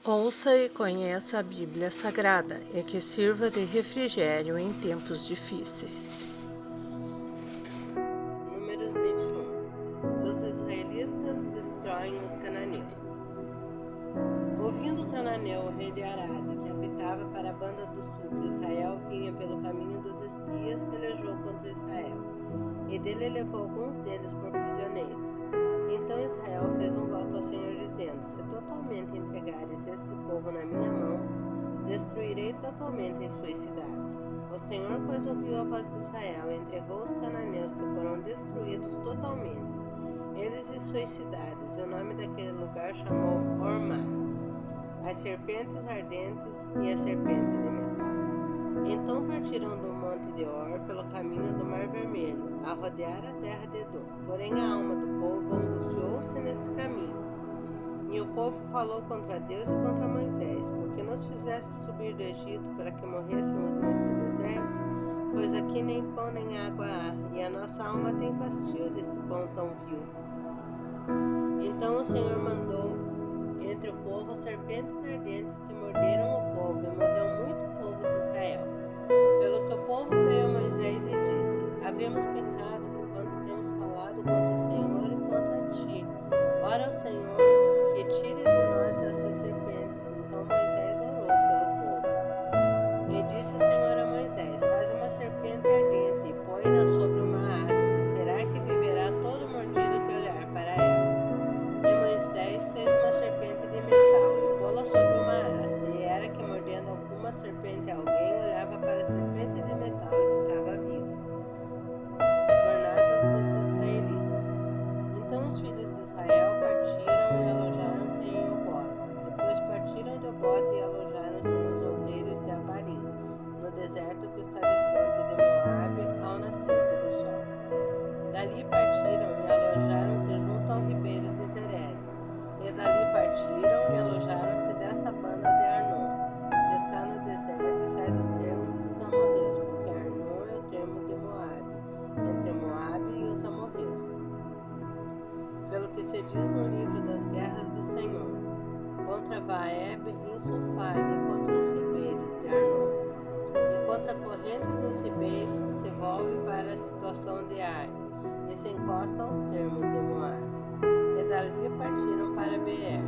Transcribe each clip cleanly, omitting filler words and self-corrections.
Ouça e conheça a Bíblia Sagrada e que sirva de refrigério em tempos difíceis. Números 21. Os israelitas destroem os cananeus. Ouvindo o cananeu, o rei de Arade, que habitava para a banda do sul, que Israel vinha pelo caminho dos espias, pelejou contra Israel, e dele levou alguns deles por prisioneiros. Então Israel fez um voto ao Senhor, dizendo: se totalmente entregares esse povo na minha mão, destruirei totalmente as suas cidades. O Senhor, pois, ouviu a voz de Israel e entregou os cananeus, que foram destruídos totalmente, eles e suas cidades. E o nome daquele lugar chamou Hormá, as serpentes ardentes e a serpente de metal. Então partiram do monte de Or pelo caminho do Mar Vermelho, a rodear a terra de Edom. Porém a alma do povo angustiou-se neste caminho. E o povo falou contra Deus e contra Moisés: porque nos fizeste subir do Egito para que morrêssemos neste deserto? Pois aqui nem pão nem água há, e a nossa alma tem fastio deste pão tão vil. Então o Senhor mandou entre o povo serpentes ardentes que morderam o povo, e morreu muito povo de Israel. Pelo que o povo veio a Moisés e disse: havemos pecado, porquanto temos falado contra o Senhor e contra ti. Ora ao Senhor que tire de nós essas serpentes. Então Moisés orou pelo povo. E disse o Senhor a Moisés: faz uma serpente ardente e põe-na sobre uma haste. Será que viverá todo mordido que olhar para ela? E Moisés fez uma serpente de metal e pô-la sobre uma haste. E era que, mordendo alguma serpente alguém, olhava para a serpente de metal e ficava vivo. Jornadas dos israelitas. Então os filhos de Israel partiram e alojaram-se em Obote. Depois partiram de Obote e alojaram-se nos outeiros de Abarim, no deserto que está de frente de Moabe, ao nascente do sol. Dali partiram e alojaram-se junto ao ribeiro de Zered. E dali partiram e alojaram-se desta banda de Arnon, que está no deserto e sai dos termos dos amorreus, porque Arnon é o termo de Moabe, entre Moabe e os amorreus. Pelo que se diz no livro das guerras do Senhor, contra Vaeb em Sufá e contra os ribeiros de Arnon, e contra a corrente dos ribeiros que se volve para a situação de Ar, e se encosta aos termos de Moabe. E dali partiram para Beer.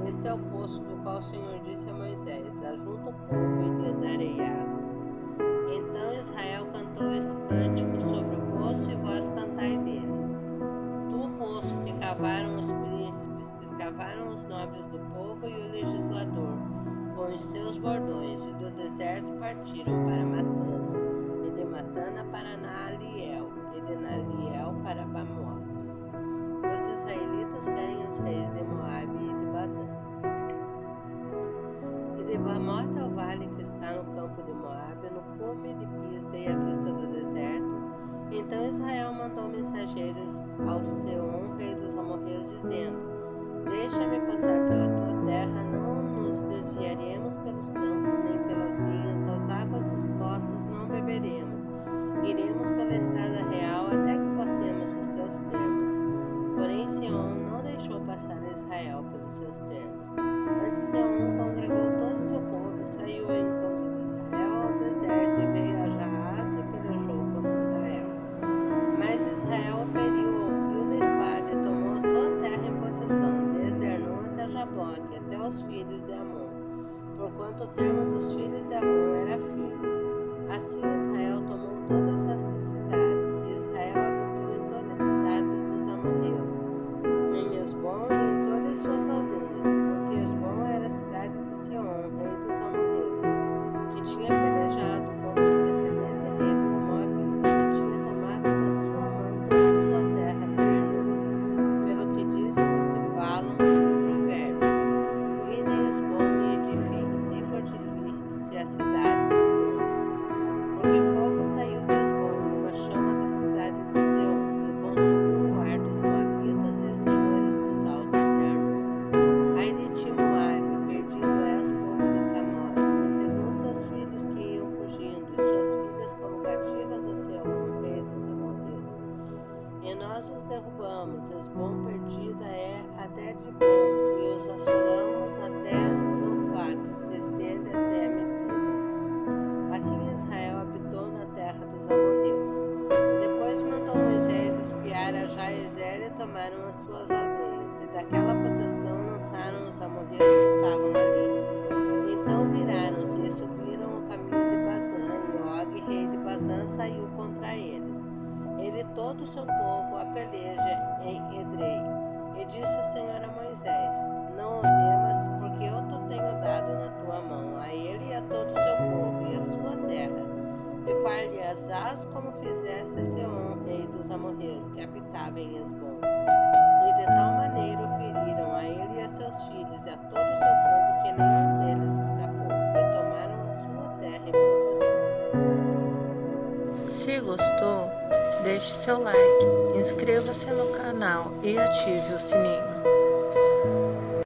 Este é o poço do qual o Senhor disse a Moisés: ajunta o povo e lhe darei água. Então Israel cantou este cântico sobre o poço, e vós cantai dele. Tu, poço que cavaram os príncipes, que escavaram os nobres do povo e o legislador, com os seus bordões, e do deserto partiram para Matana, e de Matana para Naaliel, e de Naaliel para Bamot. Os israelitas ferem os reis de Moabe e de Bazã. E de Bamot ao vale que está no campo de Moabe, no cume de Pisga e à vista do deserto. Então Israel mandou mensageiros ao Seom, rei dos amorreus, dizendo: deixa-me passar pela tua terra, não nos desviaremos pelos campos nem pelas vinhas, as águas dos poços não beberemos, iremos pela estrada real até que passemos os teus termos. Porém Seom não deixou passar Israel pelos seus termos. Antes Seom congregou todo o seu povo e saiu ao encontro de Israel ao deserto, e veio a Jaás e pelejou contra Israel. Mas Israel feriu ao fio da espada e tomou sua terra em possessão, desde Arnon até Jaboque, até os filhos de Amon, porquanto o termo dos filhos de Amon era firme. Assim Israel tomou todas essas cidades, e Israel habitou em todas as cidades dos amorreus, em Esbom e em todas as suas aldeias, porque Esbom era a cidade de Seom, rei dos amorreus, que tinha pelejado contra o precedente rei dos moabitas e tinha tomado da sua mão toda a sua terra de Arnon. Pelo que dizem os que falam em provérbios: vinde a Esbom e edifique-se e fortifique-se a cidade de Seom. Porque fogo saiu de Esbom e uma chama da cidade de Seom, e consumiu o ar dos moabitas amorreus que habitavam em Hesbom. E de tal maneira o feriram a ele e a seus filhos e a todo o seu povo que nenhum deles escapou, e tomaram a sua terra em possessão. Se gostou, deixe seu like, inscreva-se no canal e ative o sininho.